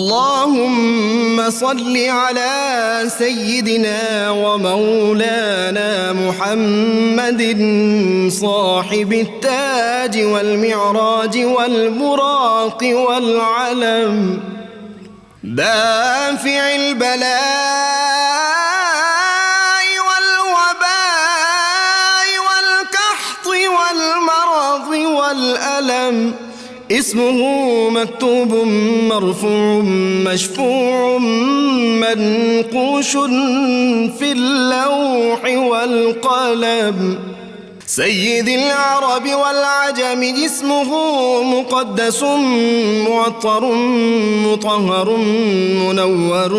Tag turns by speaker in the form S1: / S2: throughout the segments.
S1: اللهم صل على سيدنا ومولانا محمد صاحب التاج والمعراج والبراق والعلم، دافع البلاء والوباء والقحط والمرض والألم، اسمه مكتوب مرفوع مشفوع منقوش في اللوح والقلم، سيد العرب والعجم، اسمه مقدس معطر مطهر منور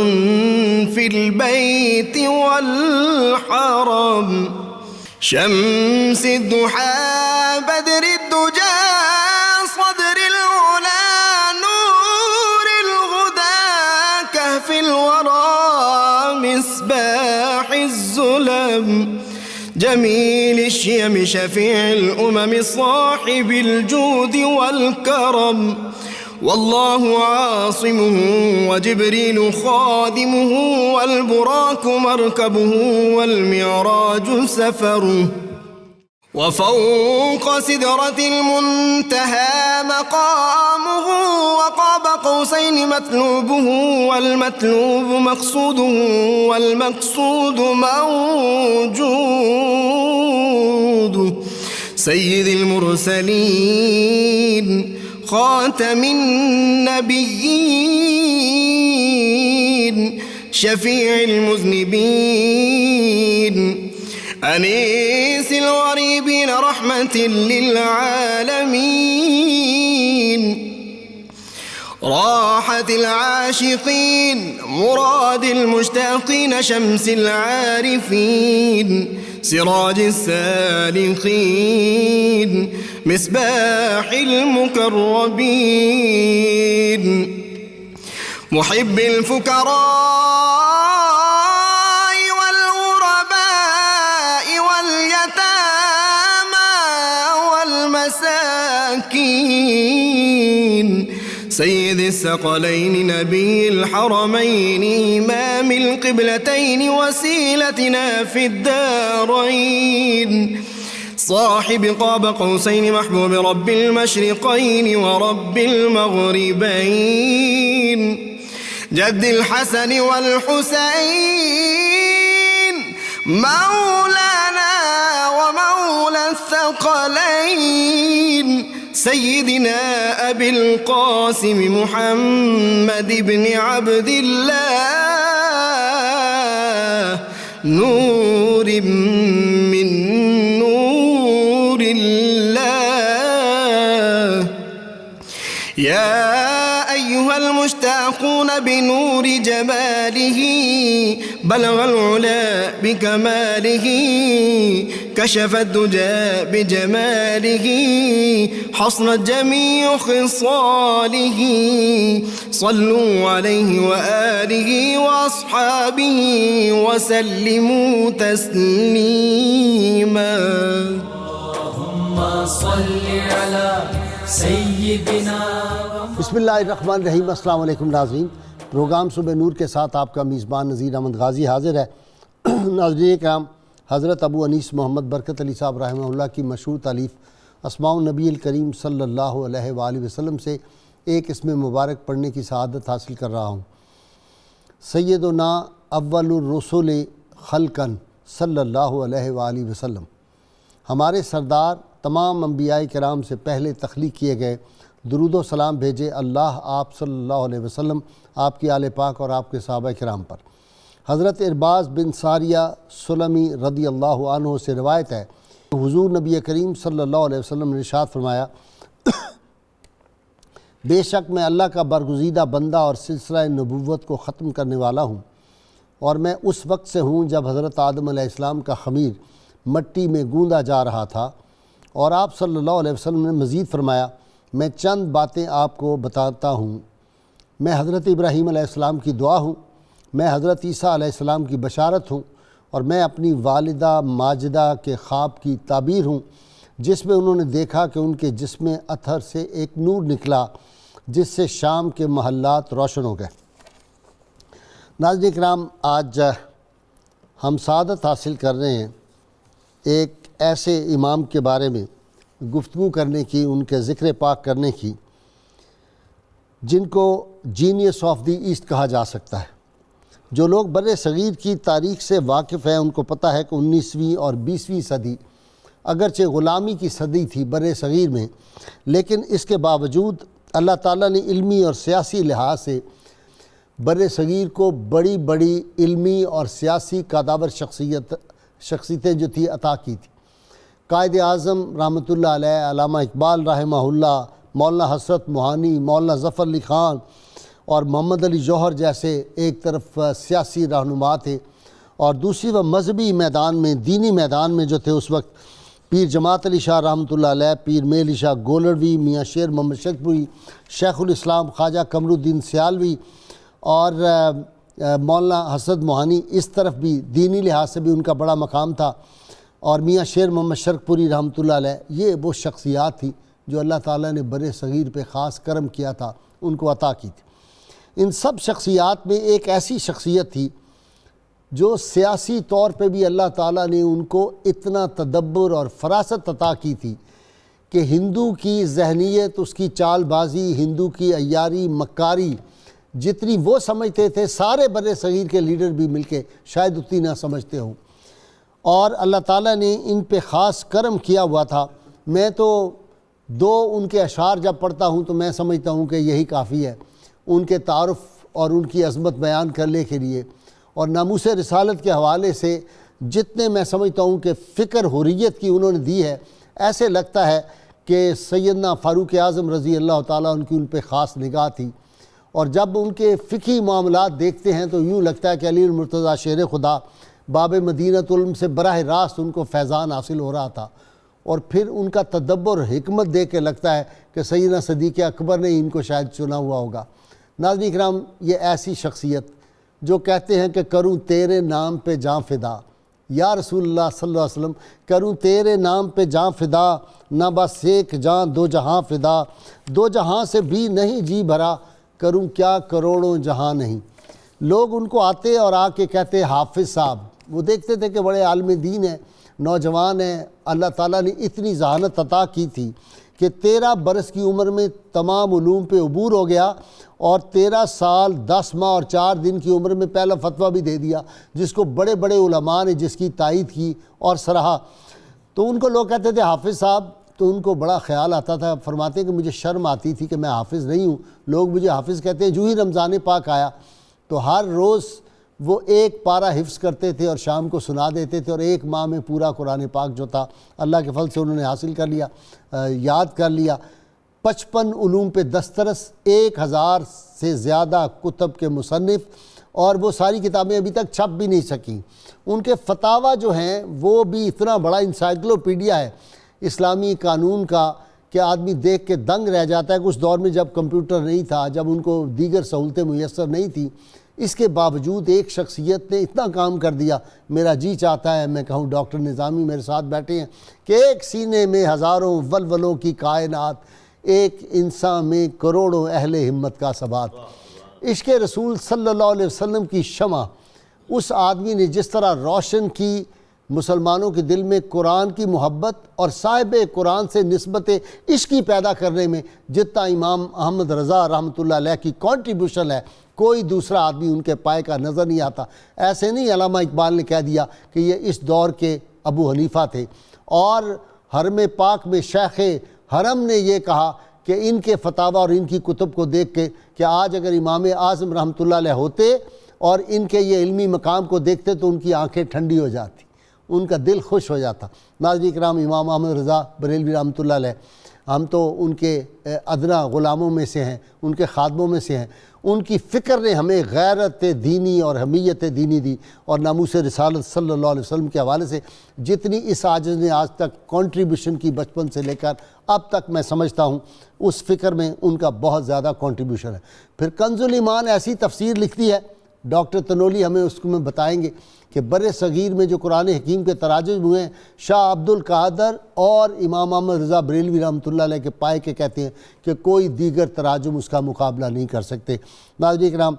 S1: في البيت والحرم، شمس الضحى بدر الدجى صدر العلا نور الهدى كهف الورى مصباح الظلم، جميل الشيم شفيع الأمم صاحب الجود والكرم، والله عاصمه وجبريل خادمه والبراق مركبه والمعراج سفره، وفوق سدرة المنتهى مقامه، وقاب قوسين مطلوبه والمطلوب مقصوده والمقصود موجود، سيد المرسلين خاتم النبيين شفيع المذنبين أنيس الغريبين رحمة للعالمين، راحة العاشقين مراد المشتاقين، شمس العارفين سراج السالكين مصباح المقربين، محب الفقراء والمساكين، سيد الثقلين نبي الحرمين إمام القبلتين وسيلتنا في الدارين، صاحب قاب قوسين محبوب رب المشرقين ورب المغربين، جد الحسن والحسين مولانا ومولى الثقلين، سيدنا أبي القاسم محمد بن عبد الله، نور من نور الله، يا أيها المشتاقون بنور جماله، بلغ العلا بكماله، كشف الدجى بجماله، حصنت جميع خصاله، صلوا عليه وآله وأصحابه وسلموا تسليما.
S2: اللهم صل على سیدنا.
S3: بسم اللہ الرحمن الرحیم. السلام علیکم ناظرین. پروگرام صبح نور کے ساتھ آپ کا میزبان نذیر احمد غازی حاضر ہے. ناظرین کرام، حضرت ابو انیس محمد برکت علی صاحب رحمہ اللہ کی مشہور تالیف اسماء النبی الکریم صلی اللہ علیہ وآلہ وسلم سے ایک اسم مبارک پڑھنے کی سعادت حاصل کر رہا ہوں. سیدنا اول الرسل خلقا صلی اللہ علیہ وآلہ وسلم، ہمارے سردار تمام انبیاء کرام سے پہلے تخلیق کیے گئے، درود و سلام بھیجے اللہ آپ صلی اللہ علیہ وسلم، آپ کی آل پاک اور آپ کے صحابہ کرام پر. حضرت ارباز بن ساریہ سلمی رضی اللہ عنہ سے روایت ہے، حضور نبی کریم صلی اللہ علیہ وسلم نے ارشاد فرمایا، بے شک میں اللہ کا برگزیدہ بندہ اور سلسلہ نبوت کو ختم کرنے والا ہوں، اور میں اس وقت سے ہوں جب حضرت آدم علیہ السلام کا خمیر مٹی میں گوندا جا رہا تھا. اور آپ صلی اللہ علیہ وسلم نے مزید فرمایا، میں چند باتیں آپ کو بتاتا ہوں. میں حضرت ابراہیم علیہ السلام کی دعا ہوں، میں حضرت عیسیٰ علیہ السلام کی بشارت ہوں، اور میں اپنی والدہ ماجدہ کے خواب کی تعبیر ہوں جس میں انہوں نے دیکھا کہ ان کے جسم اطہر سے ایک نور نکلا جس سے شام کے محلات روشن ہو گئے۔ ناظرین کرام، آج ہم سعادت حاصل کر رہے ہیں ایک ایسے امام کے بارے میں گفتگو کرنے کی، ان کے ذکر پاک کرنے کی، جن کو جینیس آف دی ایسٹ کہا جا سکتا ہے۔ جو لوگ بر صغیر کی تاریخ سے واقف ہیں ان کو پتہ ہے کہ 19ویں اور 20ویں صدی اگرچہ غلامی کی صدی تھی بر صغیر میں، لیکن اس کے باوجود اللہ تعالیٰ نے علمی اور سیاسی لحاظ سے بر صغیر کو بڑی بڑی علمی اور سیاسی قادور شخصیتیں جو تھی عطا کی تھی۔ قائد اعظم رحمۃ اللہ علیہ، علامہ اقبال رحمہ اللہ، مولانا حسرت موہانی، مولانا ظفر علی خان اور محمد علی جوہر جیسے ایک طرف سیاسی رہنما تھے، اور دوسری وہ مذہبی میدان میں، دینی میدان میں جو تھے اس وقت پیر جماعت علی شاہ رحمۃ اللہ علیہ، پیر میل علی شاہ گولڑوی، میاں شیر محمد شرک پوری، شیخ الاسلام خواجہ قمر الدین سیالوی اور مولانا حسرت موہانی، اس طرف بھی دینی لحاظ سے بھی ان کا بڑا مقام تھا، اور میاں شیر محمد شرک پوری رحمۃ اللہ علیہ، یہ وہ شخصیات تھی جو اللہ تعالیٰ نے بر صغیر پہ خاص کرم کیا تھا، ان کو عطا کی تھی۔ ان سب شخصیات میں ایک ایسی شخصیت تھی جو سیاسی طور پہ بھی اللہ تعالیٰ نے ان کو اتنا تدبر اور فراست عطا کی تھی کہ ہندو کی ذہنیت، اس کی چال بازی، ہندو کی عیاری مکاری جتنی وہ سمجھتے تھے، سارے بر صغیر کے لیڈر بھی مل کے شاید اتنی نہ سمجھتے ہوں، اور اللہ تعالیٰ نے ان پہ خاص کرم کیا ہوا تھا۔ میں تو دو ان کے اشعار جب پڑھتا ہوں تو میں سمجھتا ہوں کہ یہی کافی ہے ان کے تعارف اور ان کی عظمت بیان کرنے کے لیے، اور ناموس رسالت کے حوالے سے جتنے میں سمجھتا ہوں کہ فکر حریت کی انہوں نے دی ہے، ایسے لگتا ہے کہ سیدنا فاروق اعظم رضی اللہ تعالیٰ ان کی ان پہ خاص نگاہ تھی، اور جب ان کے فقہی معاملات دیکھتے ہیں تو یوں لگتا ہے کہ علی المرتضیٰ شیر خدا باب مدینۃ العلم سے براہ راست ان کو فیضان حاصل ہو رہا تھا، اور پھر ان کا تدبر اور حکمت دیکھ کے لگتا ہے کہ سیدنا صدیق اکبر نے ان کو شاید چنا ہوا ہوگا۔ ناظرین کرام، یہ ایسی شخصیت جو کہتے ہیں کہ کروں تیرے نام پہ جاں فدا، یا رسول اللہ صلی اللہ علیہ وسلم، کروں تیرے نام پہ جاں فدا، نہ بس ایک جاں دو جہاں فدا، دو جہاں سے بھی نہیں جی بھرا، کروں کیا کروڑوں جہاں نہیں۔ لوگ ان کو آتے اور آ کے کہتے حافظ صاحب، وہ دیکھتے تھے کہ بڑے عالم دین ہیں، نوجوان ہیں، اللہ تعالیٰ نے اتنی ذہانت عطا کی تھی کہ 13 برس کی عمر میں تمام علوم پہ عبور ہو گیا، اور 13 سال 10 ماہ اور 4 دن کی عمر میں پہلا فتویٰ بھی دے دیا، جس کو بڑے بڑے علماء نے جس کی تائید کی اور سراہا۔ تو ان کو لوگ کہتے تھے حافظ صاحب، تو ان کو بڑا خیال آتا تھا، فرماتے ہیں کہ مجھے شرم آتی تھی کہ میں حافظ نہیں ہوں، لوگ مجھے حافظ کہتے ہیں۔ جو ہی رمضان پاک آیا تو ہر روز وہ ایک پارہ حفظ کرتے تھے اور شام کو سنا دیتے تھے، اور ایک ماہ میں پورا قرآن پاک جو تھا اللہ کے فضل سے انہوں نے حاصل کر لیا، یاد کر لیا۔ 55 علوم پہ دسترس، 1000 سے زیادہ کتب کے مصنف، اور وہ ساری کتابیں ابھی تک چھپ بھی نہیں سکیں۔ ان کے فتاویٰ جو ہیں وہ بھی اتنا بڑا انسائکلوپیڈیا ہے اسلامی قانون کا کہ آدمی دیکھ کے دنگ رہ جاتا ہے کہ اس دور میں جب کمپیوٹر نہیں تھا، جب ان کو دیگر سہولتیں میسر نہیں تھیں، اس کے باوجود ایک شخصیت نے اتنا کام کر دیا۔ میرا جی چاہتا ہے میں کہوں ڈاکٹر نظامی میرے ساتھ بیٹھے ہیں کہ ایک سینے میں ہزاروں ولولوں کی کائنات، ایک انسان میں کروڑوں اہل ہمت کا ثبات۔ عشق رسول صلی اللہ علیہ وسلم کی شمع اس آدمی نے جس طرح روشن کی مسلمانوں کے دل میں قرآن کی محبت اور صاحب قرآن سے نسبت عشقی پیدا کرنے میں، جتنا امام احمد رضا رحمۃ اللہ علیہ کی کنٹریبیوشن ہے، کوئی دوسرا آدمی ان کے پائے کا نظر نہیں آتا۔ ایسے نہیں علامہ اقبال نے کہہ دیا کہ یہ اس دور کے ابو حنیفہ تھے، اور حرم پاک میں شیخ حرم نے یہ کہا کہ ان کے فتاویٰ اور ان کی کتب کو دیکھ کے کہ آج اگر امام اعظم رحمۃ اللہ علیہ ہوتے اور ان کے یہ علمی مقام کو دیکھتے تو ان کی آنکھیں ٹھنڈی ہو جاتی، ان کا دل خوش ہو جاتا۔ ناظرین کرام، امام احمد رضا بریلوی رحمۃ اللہ علیہ، ہم تو ان کے ادنا غلاموں میں سے ہیں، ان کے خادموں میں سے ہیں۔ ان کی فکر نے ہمیں غیرت دینی اور حمیت دینی دی، اور ناموس رسالت صلی اللہ علیہ وسلم کے حوالے سے جتنی اس عاجز نے آج تک کنٹریبیوشن کی بچپن سے لے کر اب تک، میں سمجھتا ہوں اس فکر میں ان کا بہت زیادہ کنٹریبیوشن ہے۔ پھر کنز الایمان ایسی تفسیر لکھتی ہے ڈاکٹر تنولی ہمیں اس میں بتائیں گے کہ بر صغیر میں جو قرآن حکیم کے تراجم ہوئے ہیں شاہ عبد القادر اور امام احمد رضا بریلوی رحمۃ اللہ علیہ کے پائے کے کہتے ہیں کہ کوئی دیگر تراجم اس کا مقابلہ نہیں کر سکتے۔ ناظرین کرام،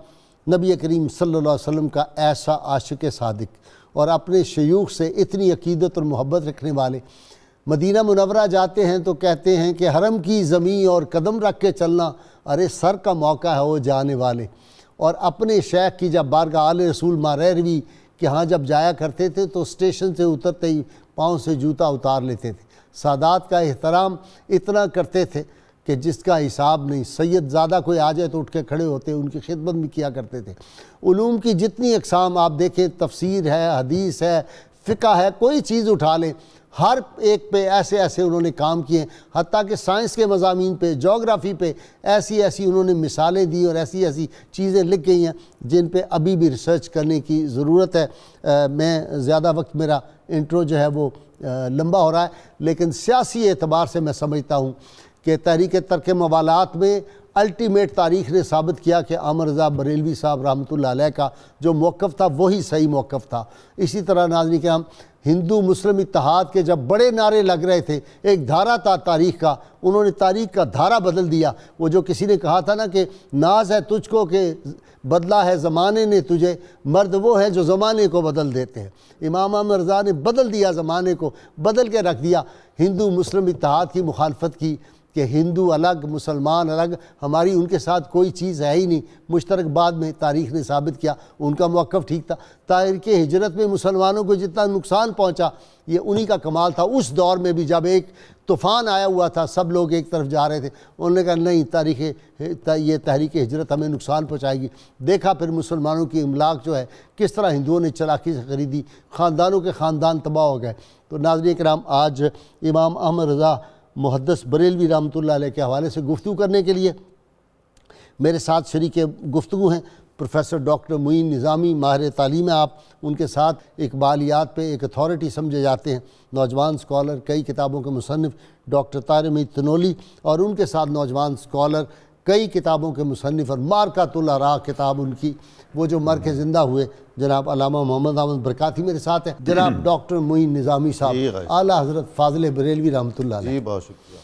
S3: نبی کریم صلی اللہ علیہ وسلم کا ایسا عاشق صادق اور اپنے شیوخ سے اتنی عقیدت اور محبت رکھنے والے مدینہ منورہ جاتے ہیں تو کہتے ہیں کہ حرم کی زمین اور قدم رکھ کے چلنا، ارے سر کا موقع ہے وہ جانے والے۔ اور اپنے شیخ کی جب بارگاہ آل رسول ماریروی کہ ہاں جب جایا کرتے تھے تو اسٹیشن سے اترتے ہی پاؤں سے جوتا اتار لیتے تھے۔ سادات کا احترام اتنا کرتے تھے کہ جس کا حساب نہیں۔ سید زادہ کوئی آ جائے تو اٹھ کے کھڑے ہوتے، ان کی خدمت بھی کیا کرتے تھے۔ علوم کی جتنی اقسام آپ دیکھیں، تفسیر ہے، حدیث ہے، فقہ ہے، کوئی چیز اٹھا لیں، ہر ایک پہ ایسے ایسے انہوں نے کام کیے، حتیٰ کہ سائنس کے مضامین پہ، جغرافی پہ ایسی ایسی انہوں نے مثالیں دی اور ایسی ایسی چیزیں لکھ گئی ہیں جن پہ ابھی بھی ریسرچ کرنے کی ضرورت ہے۔ میں زیادہ وقت میرا انٹرو جو ہے وہ لمبا ہو رہا ہے، لیکن سیاسی اعتبار سے میں سمجھتا ہوں کہ تحریک ترک موالات میں الٹیمیٹ تاریخ نے ثابت کیا کہ احمد رضا بریلوی صاحب رحمۃ اللہ علیہ کا جو موقف تھا وہی صحیح موقف تھا۔ اسی طرح ناظرین کرام، ہندو مسلم اتحاد کے جب بڑے نعرے لگ رہے تھے، ایک دھارا تھا تاریخ کا، انہوں نے تاریخ کا دھارا بدل دیا۔ وہ جو کسی نے کہا تھا نا کہ ناز ہے تجھ کو کہ بدلا ہے زمانے نے تجھے، مرد وہ ہے جو زمانے کو بدل دیتے ہیں۔ امام احمد رضا نے بدل دیا، زمانے کو بدل کے رکھ دیا، ہندو مسلم اتحاد کی مخالفت کی کہ ہندو الگ مسلمان الگ، ہماری ان کے ساتھ کوئی چیز ہے ہی نہیں۔ مشترک بعد میں تاریخ نے ثابت کیا ان کا موقف ٹھیک تھا۔ تحریک ہجرت میں مسلمانوں کو جتنا نقصان پہنچا یہ انہی کا کمال تھا۔ اس دور میں بھی جب ایک طوفان آیا ہوا تھا، سب لوگ ایک طرف جا رہے تھے، انہوں نے کہا نہیں، یہ تحریک ہجرت ہمیں نقصان پہنچائے گی۔ دیکھا پھر مسلمانوں کی املاک جو ہے کس طرح ہندوؤں نے چلاکی سے خریدی، خاندانوں کے خاندان تباہ ہو گئے۔ تو ناظرین کرام، آج امام احمد رضا محدث بریلوی رحمۃ اللہ علیہ کے حوالے سے گفتگو کرنے کے لیے میرے ساتھ شریک گفتگو ہیں پروفیسر ڈاکٹر معین نظامی، ماہر تعلیم ہیں آپ، ان کے ساتھ اقبالیات پہ ایک اتھارٹی سمجھے جاتے ہیں، نوجوان اسکالر، کئی کتابوں کے مصنف ڈاکٹر طاہر حمید تنولی، اور ان کے ساتھ نوجوان اسکالر، کئی کتابوں کے مصنف، اور مارکۃ الاراء کتاب ان کی، وہ جو مر کے زندہ ہوئے، جناب علامہ محمد احمد برکاتی میرے ساتھ ہیں، جناب ڈاکٹر معین نظامی صاحب، اعلیٰ حضرت فاضل بریلوی رحمۃ اللہ علیہ۔
S4: جی بہت شکریہ۔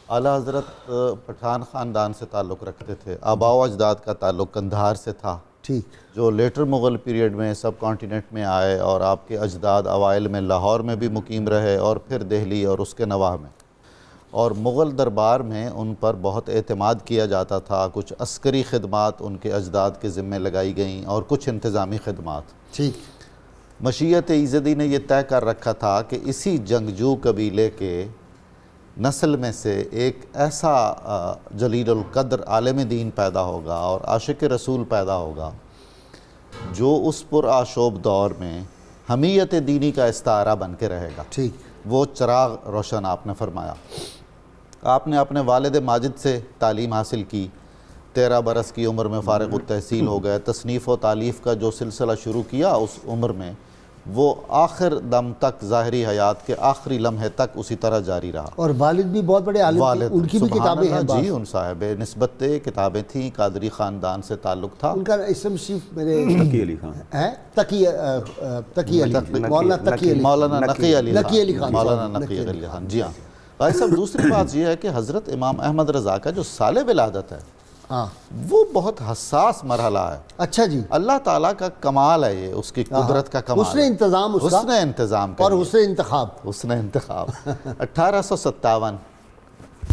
S4: اعلیٰ حضرت پٹھان خاندان سے تعلق رکھتے تھے، آباء و اجداد کا تعلق قندھار سے تھا،
S3: ٹھیک،
S4: جو لیٹر مغل پیریڈ میں سب کانٹیننٹ میں آئے، اور آپ کے اجداد اوائل میں لاہور میں بھی مقیم رہے اور پھر دہلی اور اس کے نواح میں، اور مغل دربار میں ان پر بہت اعتماد کیا جاتا تھا۔ کچھ عسکری خدمات ان کے اجداد کے ذمہ لگائی گئیں اور کچھ انتظامی خدمات۔
S3: ٹھیک،
S4: مشیت ایزدی نے یہ طے کر رکھا تھا کہ اسی جنگجو قبیلے کے نسل میں سے ایک ایسا جلیل القدر عالم دین پیدا ہوگا اور عاشق رسول پیدا ہوگا جو اس پرآشوب دور میں حمیت دینی کا استعارہ بن کے رہے گا۔
S3: ٹھیک،
S4: وہ چراغ روشن آپ نے فرمایا۔ آپ نے اپنے والد ماجد سے تعلیم حاصل کی، 13 برس کی عمر میں فارغ التحصیل ہو گئے۔ تصنیف و تالیف کا جو سلسلہ شروع کیا اس عمر میں، وہ آخر دم تک، ظاہری حیات کے آخری لمحے تک اسی طرح جاری رہا۔
S3: اور والد بھی بہت بڑے عالم تھے، ان کی بھی
S4: سبحان
S3: کتابیں ہیں
S4: اللہ، جی ان صاحب نسبت کتابیں تھیں، قادری خاندان سے تعلق تھا۔
S3: ان کا اسم شریف میرے
S5: تقی علی خان
S3: ہے، تقی علی، مولانا تقی علی،
S4: مولانا نقی علی
S3: خان،
S4: مولانا نقی علی خان، جی ہاں۔ بھائی صاحب، دوسری بات یہ ہے کہ حضرت امام احمد رضا کا جو سال ولادت ہے
S3: ہاں،
S4: وہ بہت حساس مرحلہ ہے۔
S3: اچھا جی،
S4: اللہ تعالیٰ کا کمال ہے یہ، اس کی قدرت کا کمال،
S3: حسن انتظام اس کا،
S4: حسن انتظام
S3: اور
S4: کریے،
S3: حسن انتخاب،
S4: حسن انتخاب۔ 1857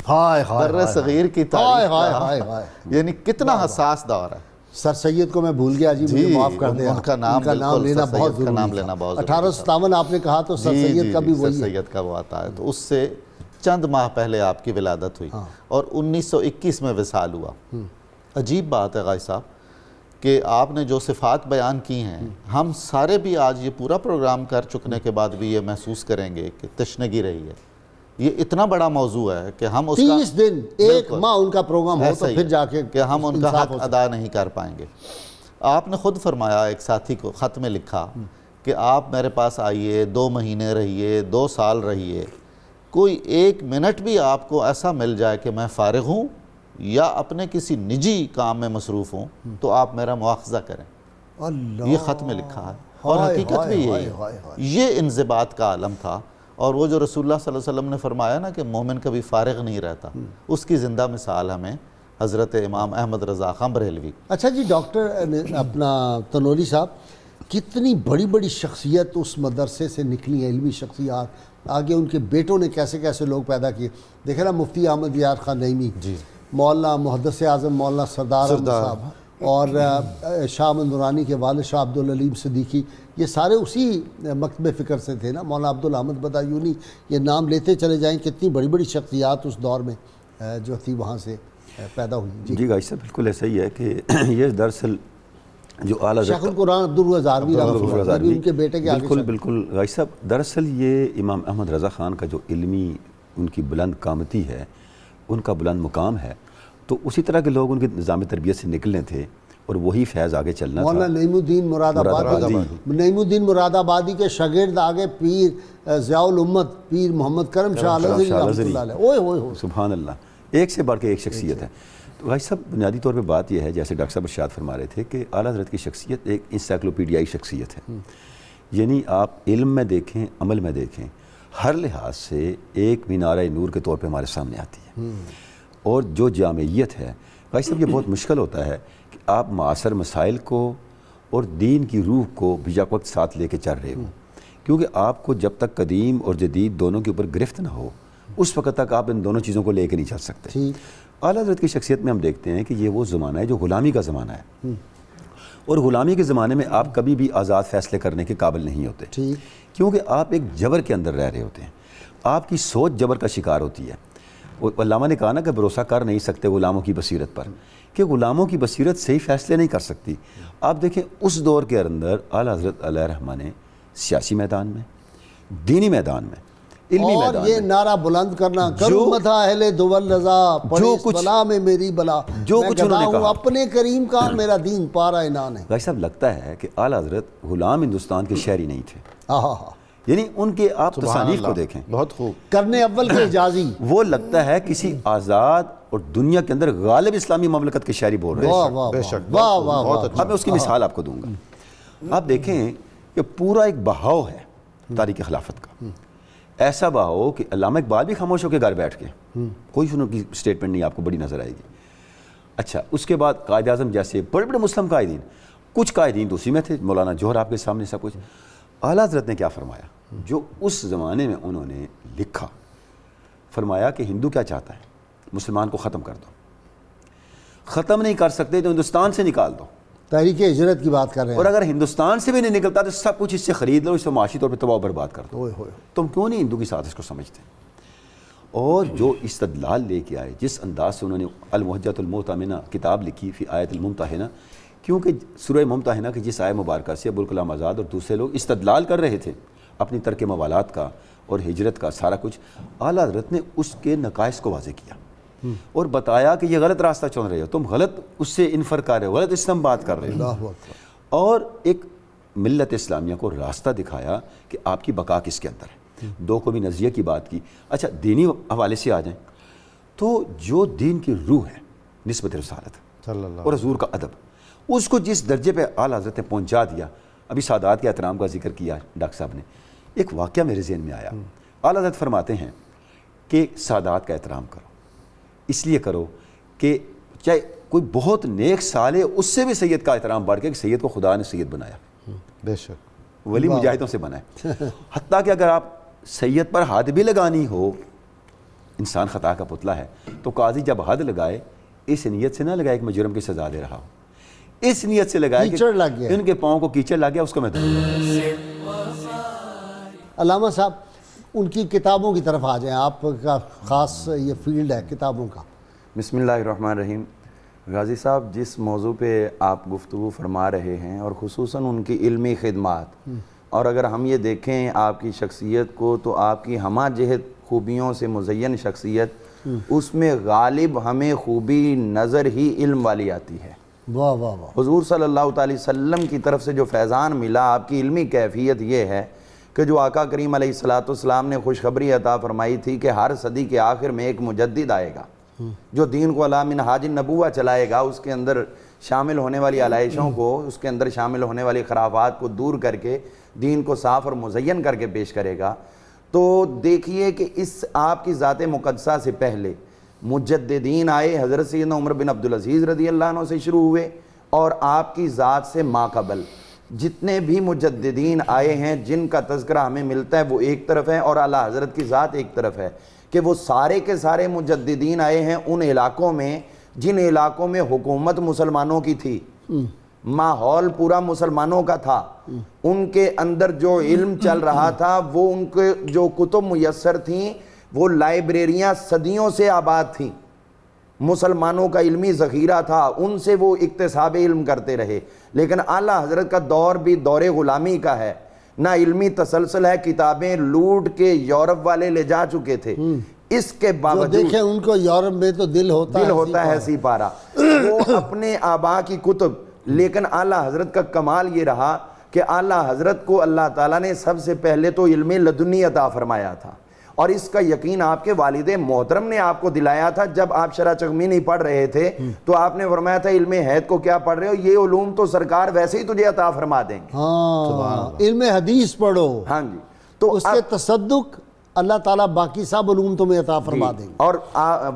S3: ہائے ہائے
S4: بر صغیر کی
S3: ہائے ہائے
S4: تاریخ
S3: ہائے
S4: کا
S3: ہائے،
S4: یعنی کتنا حساس دور ہے۔
S3: سر سید کو میں بھول گیا جی، مجھے معاف کر دیں،
S4: ان کا نام بالکل،
S3: لینا
S4: سر
S3: بہت
S4: سید کا نام
S3: ضروری
S4: لینا بہت
S3: تھا۔
S4: ضروری
S3: 1857 آپ نے کہا تو سر سید کا بھی
S4: سر
S3: وہی ہے۔
S4: سید کا وہ آتا ہے، تو اس سے چند ماہ پہلے آپ کی ولادت ہوئی اور 1921 میں وصال ہوا۔ عجیب بات ہے غازی صاحب کہ آپ نے جو صفات بیان کی ہیں، ہم سارے بھی آج یہ پورا پروگرام کر چکنے کے بعد بھی یہ محسوس کریں گے کہ تشنگی رہی ہے۔ یہ اتنا بڑا موضوع ہے کہ ہم اس کا
S3: 30 دن، ایک ماہ ان کا پروگرام ہو تو پھر جا کے
S4: کہ ہم ان کا حق ادا نہیں کر پائیں گے۔ آپ نے خود فرمایا، ایک ساتھی کو خط میں لکھا کہ آپ میرے پاس آئیے، 2 مہینے رہیے، 2 سال رہیے، کوئی 1 منٹ بھی آپ کو ایسا مل جائے کہ میں فارغ ہوں یا اپنے کسی نجی کام میں مصروف ہوں تو آپ میرا مواخذہ کریں۔
S3: اللہ،
S4: یہ خط میں لکھا ہے، اور
S3: ہائے
S4: حقیقت بھی
S3: ہائے
S4: یہی
S3: ہائے
S4: ہے۔
S3: ہائے۔
S4: یہ انضباط کا عالم تھا، اور وہ جو رسول اللہ صلی اللہ علیہ وسلم نے فرمایا نا کہ مومن کبھی فارغ نہیں رہتا، اس کی زندہ مثال ہمیں حضرت امام احمد رضا خان بریلوی۔
S3: اچھا جی، ڈاکٹر اپنا تنوری صاحب، کتنی بڑی بڑی شخصیت اس مدرسے سے نکلی ہیں، علمی شخصیات، آگے ان کے بیٹوں نے کیسے کیسے لوگ پیدا کیے۔ دیکھیں نا، مفتی احمد یار خان نعیمی، مولانا محدث اعظم مولانا سردار احمد صاحب، اور شاہ احمد نورانی کے والد شاہ عبدالعلیم صدیقی، یہ سارے اسی مکتب فکر سے تھے نا۔ مولانا عبدالحمد بدایونی، یہ نام لیتے چلے جائیں، کتنی بڑی بڑی شخصیات اس دور میں جو تھی وہاں سے پیدا ہوئی۔
S5: جی گائی صاحب، بالکل ایسا ہی ہے کہ یہ دراصل جو اعلیٰ
S3: شیخ القرآن عبدالغزاروی رحمۃ اللہ، ان کے بیٹے کے آگے
S5: بالکل بالکل گائی صاحب، دراصل یہ امام احمد رضا خان کا جو علمی ان کی بلند قامتی ہے، ان کا بلند مقام ہے، تو اسی طرح کے لوگ ان کے نظام تربیت سے نکلنے تھے، اور وہی فیض آگے چلنا تھا۔
S3: مولانا نعیم الدین مراد آبادی، نعیم الدین مراد آبادی کے شاگرد آگے پیر ضیاء الامت، پیر محمد کرم شاہ الازہری رحمۃ اللہ علیہ، اوئے ہوئے ہو،
S5: سبحان اللہ، ایک سے بڑھ کے ایک شخصیت ہے۔ تو بھائی صاحب، بنیادی طور پہ بات یہ ہے، جیسے ڈاکٹر صاحب ارشاد فرما رہے تھے کہ اعلیٰ حضرت کی شخصیت ایک انسائکلوپیڈیائی شخصیت ہے، یعنی آپ علم میں دیکھیں، عمل میں دیکھیں، ہر لحاظ سے ایک مینارہ نور کے طور پہ ہمارے سامنے آتی ہے۔ اور جو جامعیت ہے بھائی صاحب، یہ بہت مشکل ہوتا ہے کہ آپ معاصر مسائل کو اور دین کی روح کو بیجا وقت ساتھ لے کے چل رہے ہوں، کیونکہ آپ کو جب تک قدیم اور جدید دونوں کے اوپر گرفت نہ ہو، اس وقت تک آپ ان دونوں چیزوں کو لے کے نہیں چل سکتے۔ اعلیٰ حضرت کی شخصیت میں ہم دیکھتے ہیں کہ یہ وہ زمانہ ہے جو غلامی کا زمانہ ہے، اور غلامی کے زمانے میں آپ کبھی بھی آزاد فیصلے کرنے کے قابل نہیں ہوتے، کیونکہ آپ ایک جبر کے اندر رہ رہے ہوتے ہیں، آپ کی سوچ جبر کا شکار ہوتی ہے۔ علامہ نے کہا نا کہ بھروسہ کر نہیں سکتے غلاموں کی بصیرت پر، کہ غلاموں کی بصیرت صحیح فیصلے نہیں کر سکتی۔ آپ دیکھیں اس دور کے اندر اعلیٰ حضرت علیہ رحمہ نے سیاسی میدان میں، دینی میدان میں، علمی میدان میں،
S3: اور یہ نعرہ بلند کرنا، کرو مدح اہل دول رضا، پڑے اس بلا میں میری بلا،
S5: جو کچھ انہوں نے کہا،
S3: اپنے کریم کا میرا دین پارا عنان ہے۔
S5: بھائی صاحب، لگتا ہے کہ اعلیٰ حضرت غلام ہندوستان کے شہری نہیں تھے،
S3: ہاں،
S5: یعنی ان کے آپ تصانیف کو دیکھیں،
S4: بہت خوب،
S3: کرنے اول کے اجازی،
S5: وہ لگتا ہے کسی آزاد اور دنیا کے اندر غالب اسلامی مملکت کے شاعری بول رہے ہیں۔
S4: بے شک،
S3: واہ واہ واہ۔
S5: اب میں اس کی مثال آپ کو دوں گا۔ آپ دیکھیں کہ پورا ایک بہاؤ ہے تاریخ خلافت کا، ایسا بہاؤ کہ علامہ اقبال بھی خاموش ہو کے گھر بیٹھ کے، کوئی ان کی سٹیٹمنٹ نہیں آپ کو بڑی نظر آئے گی۔ اچھا، اس کے بعد قائد اعظم جیسے بڑے بڑے مسلم قائدین، کچھ قائدین تو اسی میں تھے، مولانا جوہر آپ کے سامنے سب کچھ۔ اعلیٰ حضرت نے کیا فرمایا؟ جو اس زمانے میں انہوں نے لکھا، فرمایا کہ ہندو کیا چاہتا ہے؟ مسلمان کو ختم کر دو، ختم نہیں کر سکتے تو ہندوستان سے نکال دو،
S3: تحریک ہجرت کی بات کر رہے ہیں،
S5: اور اگر ہندوستان سے بھی نہیں نکلتا تو سب کچھ اس سے خرید لو، اس سے معاشی طور پہ تباہ و برباد کر دو۔ تم کیوں نہیں ہندو کی سازش کو سمجھتے؟ اور جو استدلال لے کے آئے، جس انداز سے انہوں نے المحجۃ المؤتمنہ کتاب لکھی فی آیت الممتحنہ، کیونکہ سورہ ممتحنہ کی جس آیت مبارکہ سے ابوالکلام آزاد اور دوسرے لوگ استدلال کر رہے تھے اپنی ترک موالات کا اور ہجرت کا سارا کچھ، اعلیٰ حضرت نے اس کے نقائص کو واضح کیا اور بتایا کہ یہ غلط راستہ چن رہے ہو، تم غلط اس سے انفر کر رہے ہو، غلط استنباط کر رہے ہو، اور ایک ملت اسلامیہ کو راستہ دکھایا کہ آپ کی بقا کس کے اندر ہے۔ دو قومی نظریہ کی بات کی۔ اچھا، دینی حوالے سے آ جائیں تو جو دین کی روح ہے، نسبت رسالت اور حضور کا ادب، اس کو جس درجے پہ اعلیٰ حضرت نے پہنچا دیا۔ ابھی سادات کے احترام کا ذکر کیا ڈاکٹر صاحب نے، ایک واقعہ میرے ذہن میں آیا۔ اعلیٰ حضرت فرماتے ہیں کہ سادات کا احترام کرو، اس لیے کرو کہ چاہے کوئی بہت نیک سال ہے، اس سے بھی سید کا احترام بڑھ کے کہ سید کو خدا نے سید بنایا،
S4: بے شک،
S5: ولی مجاہدوں سے بنا ہے۔ حتیٰ کہ اگر آپ سید پر حد بھی لگانی ہو، انسان خطا کا پتلا ہے، تو قاضی جب حد لگائے اس نیت سے نہ لگائے کہ میں جرم کی سزا دے رہا ہوں، اس نیت سے لگائے کہ ان کے پاؤں کو کیچڑ لگ گیا، اس کو میں دوں گا۔
S3: علامہ صاحب، ان کی کتابوں کی طرف آ جائیں، آپ کا خاص یہ فیلڈ ہے کتابوں کا۔
S6: بسم اللہ الرحمن الرحیم۔ غازی صاحب، جس موضوع پہ آپ گفتگو فرما رہے ہیں اور خصوصاً ان کی علمی خدمات، اور اگر ہم یہ دیکھیں آپ کی شخصیت کو، تو آپ کی ہمہ جہت خوبیوں سے مزین شخصیت، اس میں غالب ہمیں خوبی نظر ہی علم والی آتی ہے۔
S3: واہ واہ واہ۔
S6: حضور صلی اللہ تعالی وسلم کی طرف سے جو فیضان ملا، آپ کی علمی کیفیت یہ ہے کہ جو آقا کریم علیہ السلام نے خوشخبری عطا فرمائی تھی کہ ہر صدی کے آخر میں ایک مجدد آئے گا جو دین کو علی منہاج النبوہ چلائے گا، اس کے اندر شامل ہونے والی علائشوں کو، اس کے اندر شامل ہونے والی خرافات کو دور کر کے دین کو صاف اور مزین کر کے پیش کرے گا، تو دیکھیے کہ اس آپ کی ذات مقدسہ سے پہلے مجددین آئے، حضرت سیدنا عمر بن عبدالعزیز رضی اللہ عنہ سے شروع ہوئے، اور آپ کی ذات سے ما قبل جتنے بھی مجددین آئے ہیں جن کا تذکرہ ہمیں ملتا ہے وہ ایک طرف ہے، اور اعلیٰ حضرت کی ذات ایک طرف ہے، کہ وہ سارے کے سارے مجددین آئے ہیں ان علاقوں میں جن علاقوں میں حکومت مسلمانوں کی تھی، ماحول پورا مسلمانوں کا تھا، ان کے اندر جو علم چل رہا تھا، وہ ان کے جو کتب میسر تھیں وہ لائبریریاں صدیوں سے آباد تھیں، مسلمانوں کا علمی ذخیرہ تھا، ان سے وہ اکتساب علم کرتے رہے۔ لیکن اعلیٰ حضرت کا دور بھی دور غلامی کا ہے، نہ علمی تسلسل ہے، کتابیں لوٹ کے یورپ والے لے جا چکے تھے، اس کے باوجود
S3: دیکھیں ان کو یورپ میں تو دل ہوتا
S6: ہے سی پارا، وہ اپنے آبا کی کتب، لیکن اعلیٰ حضرت کا کمال یہ رہا کہ اعلیٰ حضرت کو اللہ تعالیٰ نے سب سے پہلے تو علم لدنی عطا فرمایا تھا، اور اس کا یقین آپ کے والد محترم نے آپ کو دلایا تھا۔ جب آپ شرح چغمی نہیں پڑھ رہے تھے تو آپ نے فرمایا تھا علم حید کو کیا پڑھ رہے ہو، یہ علوم تو سرکار ویسے ہی تجھے عطا فرما دیں گے،
S3: ہاں علم حدیث پڑھو،
S6: ہاں جی، تو
S3: اس کے تصدق اللہ تعالیٰ باقی سب علوم تمہیں عطا فرما دیں گے۔
S6: اور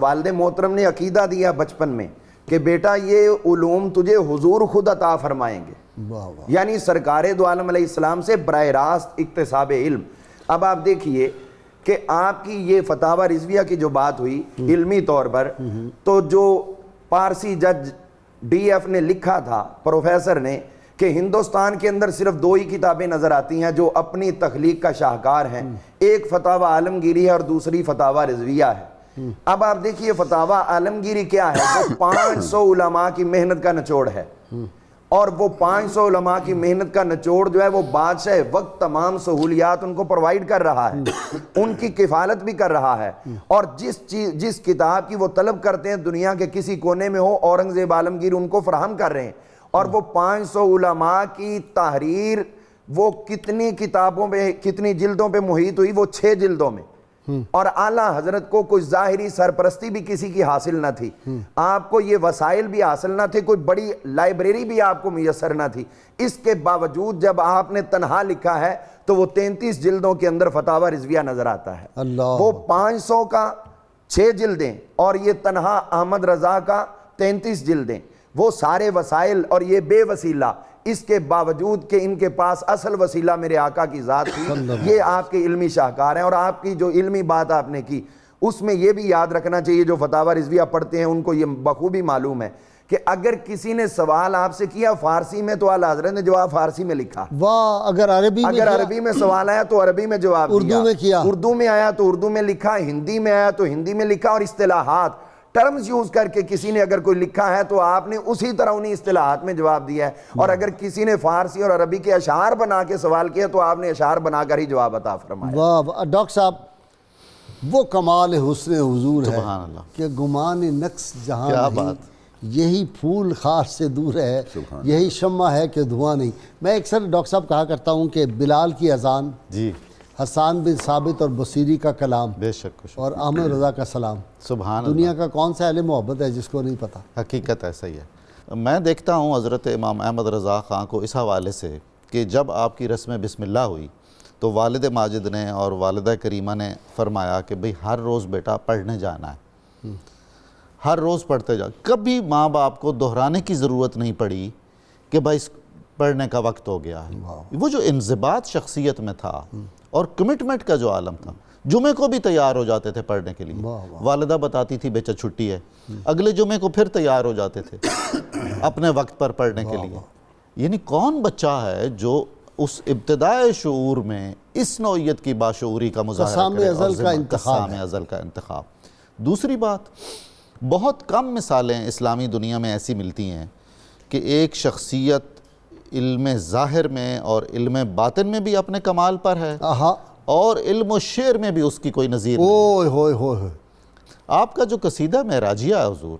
S6: والد محترم نے عقیدہ دیا بچپن میں کہ بیٹا یہ علوم تجھے حضور خود عطا فرمائیں گے،
S3: واہ واہ،
S6: یعنی سرکار دو عالم علیہ السلام سے براہ راست اکتساب علم۔ اب آپ دیکھیے کہ آپ کی یہ فتاوی رضویہ کی جو بات ہوئی علمی طور پر، تو جو پارسی جج ڈی ایف نے لکھا تھا پروفیسر نے کہ ہندوستان کے اندر صرف دو ہی کتابیں نظر آتی ہیں جو اپنی تخلیق کا شاہکار ہیں، ایک فتاوی عالمگیری ہے اور دوسری فتاوی رضویہ ہے۔ اب آپ دیکھیے فتاوی عالمگیری کیا ہے، وہ 500 علماء کی محنت کا نچوڑ ہے، اور وہ 500 علماء کی محنت کا نچوڑ جو ہے وہ بادشاہ وقت تمام سہولیات ان کو پرووائڈ کر رہا ہے، ان کی کفالت بھی کر رہا ہے، اور جس کتاب کی وہ طلب کرتے ہیں دنیا کے کسی کونے میں ہو، اورنگزیب عالمگیر ان کو فراہم کر رہے ہیں، اور وہ 500 علماء کی تحریر وہ کتنی کتابوں پہ کتنی جلدوں پہ محیط ہوئی، وہ 6 جلدوں میں، اور اعلیٰ حضرت کو کوئی ظاہری سرپرستی بھی کسی کی حاصل نہ تھی، آپ کو یہ وسائل بھی حاصل نہ تھے، کوئی بڑی لائبریری بھی آپ کو میسر نہ تھی، اس کے باوجود جب آپ نے تنہا لکھا ہے تو وہ 33 جلدوں کے اندر فتاوی رضویہ نظر آتا ہے، وہ 500 کا 6 جلدیں اور یہ تنہا احمد رضا کا 33 جلدیں، وہ سارے وسائل اور یہ بے وسیلہ، اس کے باوجود کہ ان کے پاس اصل وسیلہ میرے آقا کی ذات تھی، یہ آپ کے علمی شاہکار ہیں۔ اور آپ کی جو علمی بات آپ نے کی اس میں یہ بھی یاد رکھنا چاہیے، جو فتاوی رضویہ پڑھتے ہیں ان کو یہ بخوبی معلوم ہے کہ اگر کسی نے سوال آپ سے کیا فارسی میں تو اعلیٰ حضرت نے جواب فارسی میں لکھا،
S3: واہ، اگر
S6: عربی میں سوال آیا تو عربی میں جواب دیا،
S3: اردو میں کیا،
S6: اردو میں آیا تو اردو میں لکھا، ہندی میں آیا تو ہندی میں لکھا، اور اصطلاحات ٹرمز یوز کر کے کسی نے اگر کوئی لکھا ہے تو آپ نے اسی طرح انہی اصطلاحات میں جواب دیا ہے، اور اگر کسی نے فارسی اور عربی کے اشعار بنا کے سوال کیا تو آپ نے اشعار بنا کر ہی جواب عطا فرمایا۔
S3: واہ ڈاکٹر صاحب، وہ کمال حسن حضور ہے
S4: سبحان اللہ
S3: کہ گمان نقص جہاں
S4: کیا
S3: نہیں،
S4: بات،
S3: یہی پھول خار سے دور ہے، یہی شمع ہے کہ دھواں نہیں۔ میں اکثر ڈاکٹر صاحب کہا کرتا ہوں کہ بلال کی اذان،
S4: جی
S3: حسان بن ثابت اور بصیری کا کلام،
S4: بے شک
S3: اور احمد رضا کا سلام،
S4: سبحان
S3: دنیا
S4: اللہ،
S3: کا کون سا اہل محبت ہے جس کو نہیں پتا؟
S4: حقیقت ایسا ہی ہے۔ میں دیکھتا ہوں حضرت امام احمد رضا خان کو اس حوالے سے کہ جب آپ کی رسم بسم اللہ ہوئی تو والد ماجد نے اور والدہ کریمہ نے فرمایا کہ بھئی ہر روز بیٹا پڑھنے جانا ہے، ہر روز پڑھتے جا، کبھی ماں باپ کو دہرانے کی ضرورت نہیں پڑی کہ بھائی پڑھنے کا وقت ہو گیا ہے۔ وہ جو انضباط شخصیت میں تھا اور کمٹمنٹ کا جو عالم تھا، جمعے کو بھی تیار ہو جاتے تھے پڑھنے کے لیے، والدہ بتاتی تھی بیچا چھٹی ہے، اگلے جمعے کو پھر تیار ہو جاتے تھے اپنے وقت پر پڑھنے کے لیے۔ یعنی کون بچہ ہے جو اس ابتدائے شعور میں اس نوعیت کی باشعوری کا مظاہرہ کرے، قسام ازل کا انتخاب۔ دوسری بات، بہت کم مثالیں اسلامی دنیا میں ایسی ملتی ہیں کہ ایک شخصیت علم ظاہر میں اور علم باطن میں بھی اپنے کمال پر ہے، اور علم و شعر میں بھی اس کی کوئی نظیر نہیں۔ آپ کا جو قصیدہ معراجیہ ہے حضور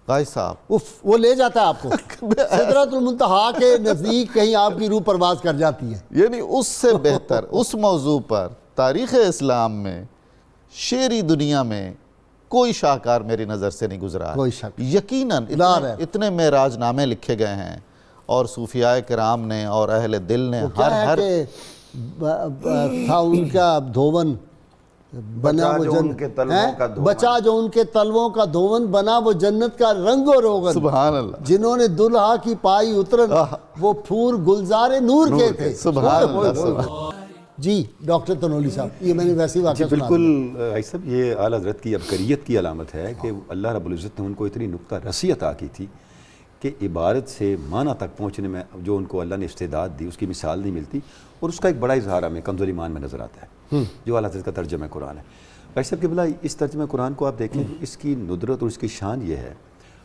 S4: قائد صاحب،
S3: وہ لے جاتا ہے آپ کو سدرۃ المنتہا کے نزدیک، کہیں آپ کی روح پرواز کر جاتی ہے۔
S4: یعنی اس سے بہتر اس موضوع پر تاریخ اسلام میں شعری دنیا میں کوئی شاہکار میری نظر سے نہیں گزرا.
S3: کوئی شک.
S4: یقیناً اتنے معراج نامے لکھے گئے ہیں اور صوفیاء کرام نے اور اہل دل نے ہر
S3: تھا ان کا دھون بنا وہ بچا جو ان کے تلووں کا دھون بنا وہ جنت کا رنگ و روغن.
S4: سبحان اللہ.
S3: جنہوں نے دلہا کی پائی اترن وہ پھور گلزار نور کے تھے.
S4: سبحان اللہ.
S3: جی ڈاکٹر تنولی صاحب یہ میں نے ویسی واقعہ سنا.
S5: بالکل بھائی صاحب، یہ اعلیٰ حضرت کی عبقریت کی علامت ہے کہ اللہ رب العزت نے ان کو اتنی نقطہ رسی عطا کی تھی کہ عبارت سے معنی تک پہنچنے میں جو ان کو اللہ نے استعداد دی اس کی مثال نہیں ملتی. اور اس کا ایک بڑا اظہار ہمیں کمزور ایمان میں نظر آتا ہے جو اعلیٰ حضرت کا ترجمہ قرآن ہے. بھائی صاحب قبلہ اس ترجمہ قرآن کو آپ دیکھیں تو اس کی ندرت اور اس کی شان یہ ہے،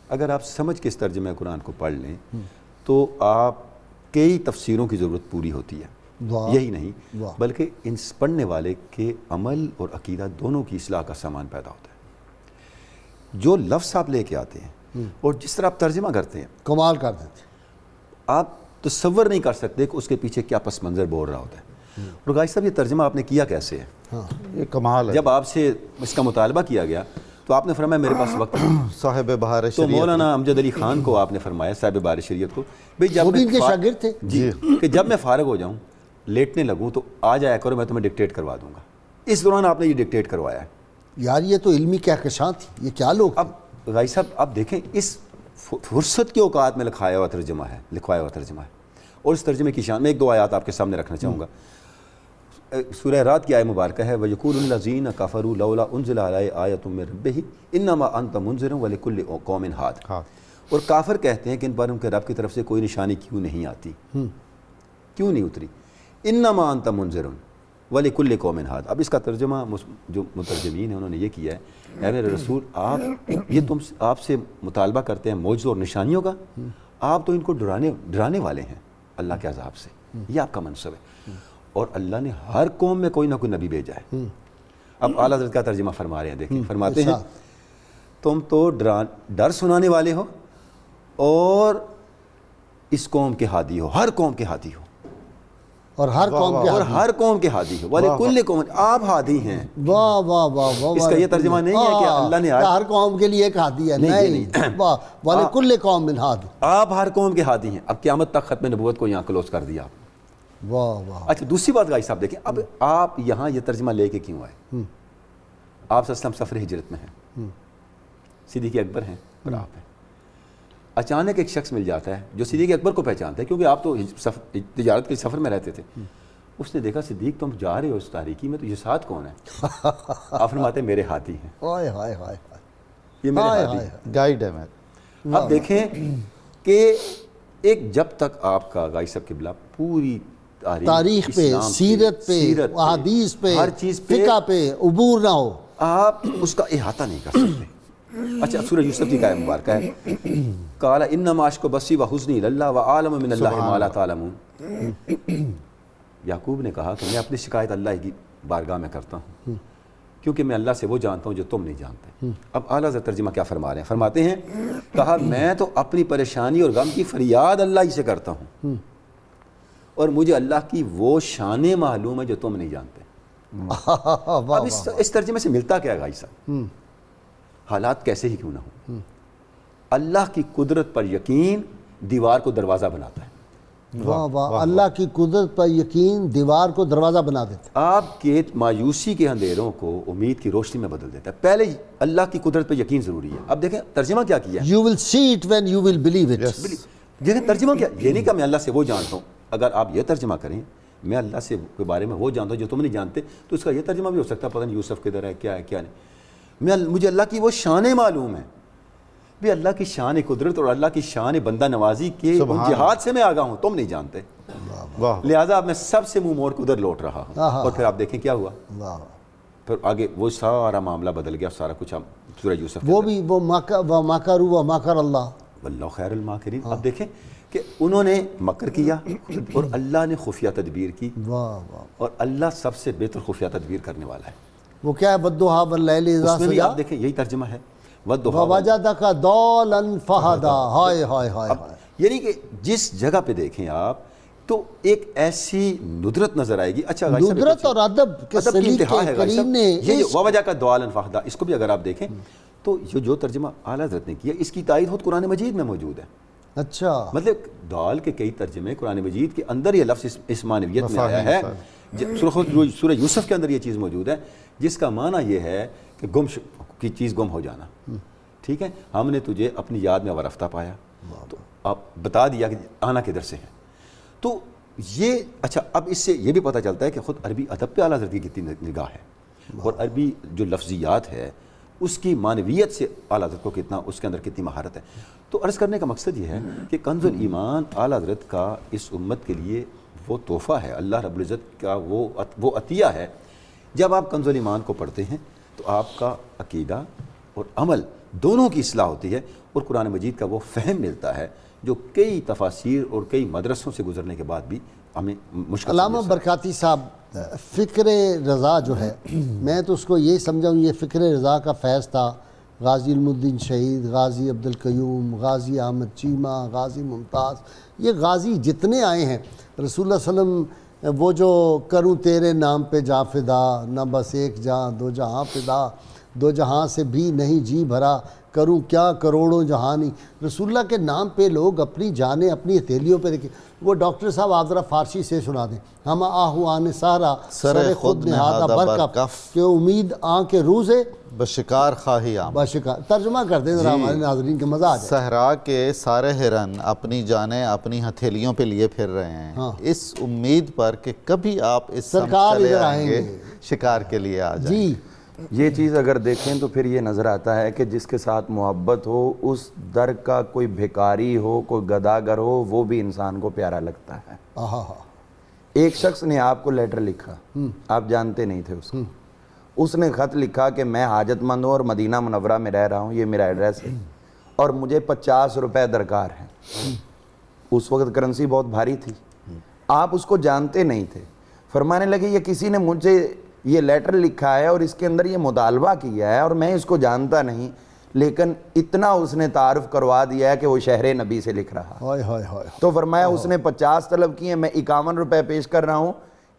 S5: اگر آپ سمجھ کے اس ترجمہ قرآن کو پڑھ لیں تو آپ کئی تفسیروں کی ضرورت پوری ہوتی ہے. یہی نہیں بلکہ ان پڑھنے والے کے عمل اور عقیدہ دونوں کی اصلاح کا سامان پیدا ہوتا ہے. جو لفظ آپ لے کے آتے ہیں اور جس طرح آپ ترجمہ کرتے ہیں
S3: کمال کر دیتے،
S5: آپ تصور نہیں کر سکتے کہ اس کے پیچھے کیا پس منظر بول رہا ہوتا ہے. اور غازی صاحب یہ ترجمہ آپ نے کیا کیسے ہے؟
S4: یہ کمال ہے.
S5: جب آپ سے اس کا مطالبہ کیا گیا تو آپ نے فرمایا میرے پاس وقت نہیں.
S4: صاحب بہار
S5: تو
S4: شریعت
S5: مولانا امجد علی خان کو آپ نے فرمایا صاحب بہار شریعت کو، بھئی جب
S3: وہ بھی ان کے
S5: میں
S3: شاگرد تھے
S5: جی کہ جب میں فارغ ہو جاؤں لیٹنے لگوں تو آ جایا کرو، میں تمہیں ڈکٹیٹ کروا دوں گا. اس دوران آپ نے یہ ڈکٹیٹ کروایا ہے.
S3: یار یہ تو علمی کہکشاں تھی، یہ کیا لوگ.
S5: اب غازی صاحب آپ دیکھیں اس فرصت کے اوقات میں لکھوایا ہوا ترجمہ ہے اور اس ترجمے کی شان میں ایک دو آیات آپ کے سامنے رکھنا چاہوں گا. سورہ رات کی آیت مبارکہ ہے وَيَقُولُ الَّذِينَ كَفَرُوا لَوْلَا أُنزِلَ عَلَيْهِ آيَةٌ مِّن رَبِّهِ إِنَّمَا أَنْتَ مُنذِرٌ وَلِكُلِّ قَوْمٍ هَادٍ. اور کافر کہتے ہیں کہ ان پر ان کے رب کی طرف سے کوئی نشانی کیوں نہیں آتی، کیوں نہیں اتری. إِنَّمَا أَنْتَ مُنذِرٌ وَلِكُلِّ قَوْمٍ هَادٍ. اب اس کا ترجمہ جو مترجمین ہیں انہوں نے یہ کیا ہے، اے میرے رسول آپ سے مطالبہ کرتے ہیں معجزوں اور نشانیوں کا، آپ تو ان کو ڈرانے والے ہیں اللہ کے عذاب سے. یہ آپ کا منصب ہے اور اللہ نے ہر قوم میں کوئی نہ کوئی نبی بھیجا ہے. اب اعلیٰ حضرت کا ترجمہ فرما رہے ہیں، دیکھیں فرماتے ہیں تم تو ڈر سنانے والے ہو اور اس قوم کے ہادی ہو، ہر قوم کے ہادی ہو
S3: اور ہر قوم کے
S5: ہادی ہو. وَلِكُلِّ قَوْمٍ آپ ہادی ہیں.
S3: واہ واہ واہ واہ.
S5: اس کا یہ ترجمہ نہیں ہے کہ اللہ نے
S3: ہر قوم کے لیے ایک ہادی ہے، نہیں. واہ وَلِكُلِّ قَوْمٍ ہَادٍ.
S5: آپ ہر قوم کے ہادی ہیں. اب قیامت تک ختم نبوت کو یہاں کلوز کر دیا آپ.
S3: واہ واہ.
S5: اچھا دوسری بات غازی صاحب دیکھیں، اب آپ یہاں یہ ترجمہ لے کے کیوں آئے؟ آپ صلی اللہ علیہ وسلم سفر ہجرت میں ہیں، صدیق اکبر ہیں اور آپ ہیں. اچانک ایک شخص مل جاتا ہے جو صدیق اکبر کو پہچانتا ہے کیونکہ آپ تو تجارت کے سفر میں رہتے تھے. اس نے دیکھا صدیق تم جا رہے ہو اس تاریکی میں تو یہ ساتھ کون ہے؟ آپ فرماتے ہیں میرے ہاتھی ہیں.
S3: ہائے ہائے ہائے
S5: یہ میرے ہاتھی ہیں،
S4: گائیڈ ہے. میں
S5: اب دیکھیں کہ ایک جب تک آپ کا غازی صاحب قبلہ پوری
S3: تاریخ پہ، سیرت پہ، احادیث پہ،
S5: ہر چیز پہ،
S3: فقہ پہ عبور نہ ہو،
S5: آپ اس کا احاطہ نہیں کر سکتے. اچھا سورہ یوسف کی آیت مبارکہ ہے قال انما اشکو بثی وحزنی الی اللہ وعالم من اللہ ما لا تعلمون. یعقوب نے کہا کہ میں اپنی شکایت اللہ کی بارگاہ میں کرتا ہوں کیونکہ میں اللہ سے وہ جانتا ہوں جو تم نہیں جانتے. اب اعلیٰ حضرت ترجمہ کیا فرما رہے ہیں؟ فرماتے ہیں کہا میں تو اپنی پریشانی اور غم کی فریاد اللہ ہی سے کرتا ہوں اور مجھے اللہ کی وہ شانیں معلوم ہے جو تم نہیں جانتے. اب اس ترجمے سے ملتا کیا ہے غازی صاحب؟ حالات کیسے ہی کیوں نہ ہوں، اللہ کی قدرت پر یقین دیوار کو دروازہ بناتا ہے.
S3: واہ واہ. اللہ کی قدرت پر یقین دیوار کو دروازہ بنا دیتا ہے،
S5: آپ کے مایوسی کے اندھیروں کو امید کی روشنی میں بدل دیتا ہے. پہلے اللہ کی قدرت پر یقین ضروری ہے. اب دیکھیں ترجمہ کیا کیا ہے.
S3: You will see it when you will believe it.
S5: دیکھیں ترجمہ کیا، یہ نہیں کہ میں اللہ سے وہ جانتا ہوں. اگر آپ یہ ترجمہ کریں میں اللہ سے کے بارے میں وہ جانتا ہوں جو تم نہیں جانتے تو اس کا یہ ترجمہ بھی ہو سکتا ہے پتہ نہیں یوسف کدھر ہے، کیا ہے کیا نہیں. مجھے اللہ کی وہ شانیں معلوم ہیں. بھی اللہ کی شان قدرت اور اللہ کی شان بندہ نوازی کے جہاد سے میں آگاہ ہوں، تم نہیں جانتے. لہٰذا اب میں سب سے منہ موڑ کے ادھر لوٹ رہا ہوں. اور پھر آپ دیکھیں کیا ہوا، پھر آگے وہ سارا معاملہ بدل گیا. سارا کچھ ہم سورہ یوسف
S3: وہ بھی وہ مکروا ومکر اللہ
S5: واللہ خیر الماکرین. اب دیکھیں کہ انہوں نے مکر کیا اور اللہ نے خفیہ تدبیر کی. اور اللہ سب سے بہتر خفیہ تدبیر کرنے والا ہے.
S3: وہ کیا ہے والضحیٰ واللیل اذا
S5: اس میں بھی
S3: سجا.
S5: آپ دیکھیں یہی ترجمہ ہے والضحیٰ
S3: ووجدک ضالا فہدا. ہائے ہائے ہائے.
S5: یعنی کہ جس جگہ پہ دیکھیں آپ تو ایک ایسی ندرت نظر آئے گی. اچھا غازی صاحب
S3: ندرت اور ادب کے
S5: ادب کی انتہا ہے غازی صاحب.
S3: کریم نے
S5: یہ جو وجہ کا دعال انفاخدہ اس کو بھی اگر آپ دیکھیں تو جو ترجمہ اعلیٰ حضرت نے کیا اس کی تائید خود قرآن مجید میں موجود ہے.
S3: اچھا
S5: مطلب دال کے کئی ترجمے قرآن مجید کے اندر یہ لفظ اس معنویت میں آیا ہے. سورہ یوسف کے اندر یہ چیز موجود ہے جس کا معنی یہ ہے کہ کی چیز گم ہو جانا. ٹھیک ہے, ہم نے تجھے اپنی یاد میں ورفتہ پایا تو آپ بتا دیا کہ آنا کدھر سے ہے. تو یہ اچھا اب اس سے یہ بھی پتہ چلتا ہے کہ خود عربی ادب پہ اعلیٰ حضرت کی کتنی نگاہ ہے اور عربی جو لفظیات ہے اس کی معنویت سے اعلیٰ حضرت کو کتنا اس کے اندر کتنی مہارت ہے. تو عرض کرنے کا مقصد یہ ہے کہ کنز الایمان اعلیٰ حضرت کا اس امت کے لیے وہ تحفہ ہے, اللہ رب العزت کا وہ عطیہ ہے. جب آپ کنز الایمان کو پڑھتے ہیں تو آپ کا عقیدہ اور عمل دونوں کی اصلاح ہوتی ہے اور قرآن مجید کا وہ فہم ملتا ہے جو کئی تفاسیر اور کئی مدرسوں سے گزرنے کے بعد بھی ہمیں مشکل.
S3: علامہ برکاتی صاحب, فکر رضا جو ہے میں تو اس کو یہ سمجھا ہوں یہ فکر رضا کا فیض تھا. غازی علم الدین شہید, غازی عبد القیوم, غازی احمد چیمہ, غازی ممتاز, یہ غازی جتنے آئے ہیں رسول اللہ صلی اللہ علیہ وسلم وہ جو کروں تیرے نام پہ جاں فدا, نہ بس ایک جہاں دو جہاں فدا, دو جہاں سے بھی نہیں جی بھرا, کروں کیا کروڑوں جہانی. رسول اللہ کے نام پہ لوگ اپنی جانیں اپنی ہتھیلیوں پہ رکھیں. وہ ڈاکٹر صاحب آپ ذرا فارسی سے سنا دیں. ہم آہوان سارا سر خود نہادہ برکف کہ امید آن کے روزے
S4: بشکار خواہی عام.
S3: بشکار ترجمہ کر دیں ذرا ہمارے ناظرین کے مزہ آ جائے.
S4: صحرا کے سارے ہرن اپنی جانیں اپنی ہتھیلیوں پہ لیے پھر رہے ہیں اس امید پر کہ کبھی آپ اس
S3: سرکار
S4: چلے
S3: ادھر
S4: آئیں
S3: آئیں
S4: گے شکار کے لیے آ جائیں.
S3: جی
S6: یہ چیز اگر دیکھیں تو پھر یہ نظر آتا ہے کہ جس کے ساتھ محبت ہو اس در کا کوئی بھیکاری ہو کوئی گداگر ہو وہ بھی انسان کو پیارا لگتا ہے. ایک شخص نے آپ کو لیٹر لکھا, آپ جانتے نہیں تھے اس کو. اس نے خط لکھا کہ میں حاجت مند ہوں اور مدینہ منورہ میں رہ رہا ہوں, یہ میرا ایڈریس ہے اور مجھے 50 روپے درکار ہیں. اس وقت کرنسی بہت بھاری تھی. آپ اس کو جانتے نہیں تھے. فرمانے لگے یہ کسی نے مجھے یہ لیٹر لکھا ہے اور اس کے اندر یہ مطالبہ کیا ہے اور میں اس کو جانتا نہیں, لیکن اتنا اس نے تعارف کروا دیا ہے کہ وہ شہر نبی سے لکھ رہا. تو فرمایا اس نے 50 طلب کیے, میں 51 روپے پیش کر رہا ہوں.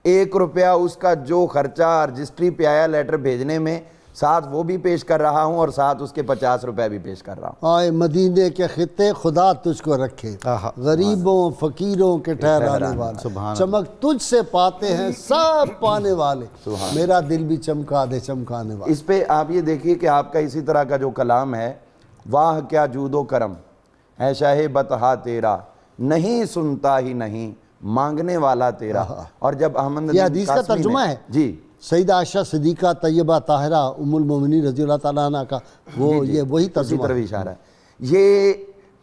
S6: 1 روپیہ اس کا جو خرچہ رجسٹری پہ آیا لیٹر بھیجنے میں ساتھ وہ بھی پیش کر رہا ہوں اور ساتھ اس کے 50 روپے بھی پیش کر رہا ہوں.
S3: آئے مدینے کے خطے خدا تجھ کو رکھے, غریبوں فقیروں کے ٹھہرانے والے, چمک تجھ سے پاتے ہیں سب پانے والے, میرا دل بھی چمکا دے چمکانے والے.
S6: اس پہ آپ یہ دیکھیے کہ آپ کا اسی طرح کا جو کلام ہے, واہ کیا جود و کرم ہے شاہ بطحا تیرا, نہیں سنتا ہی نہیں مانگنے والا تیرا. اور جب احمد
S3: یہ حدیث کا ترجمہ ہے
S6: جی,
S3: سیدہ عائشہ صدیقہ طیبہ طاہرہ ام المومنین رضی اللہ تعالیٰ عنہ کا وہ یہ وہی ترجمہ
S6: طرف اشارہ ہے. یہ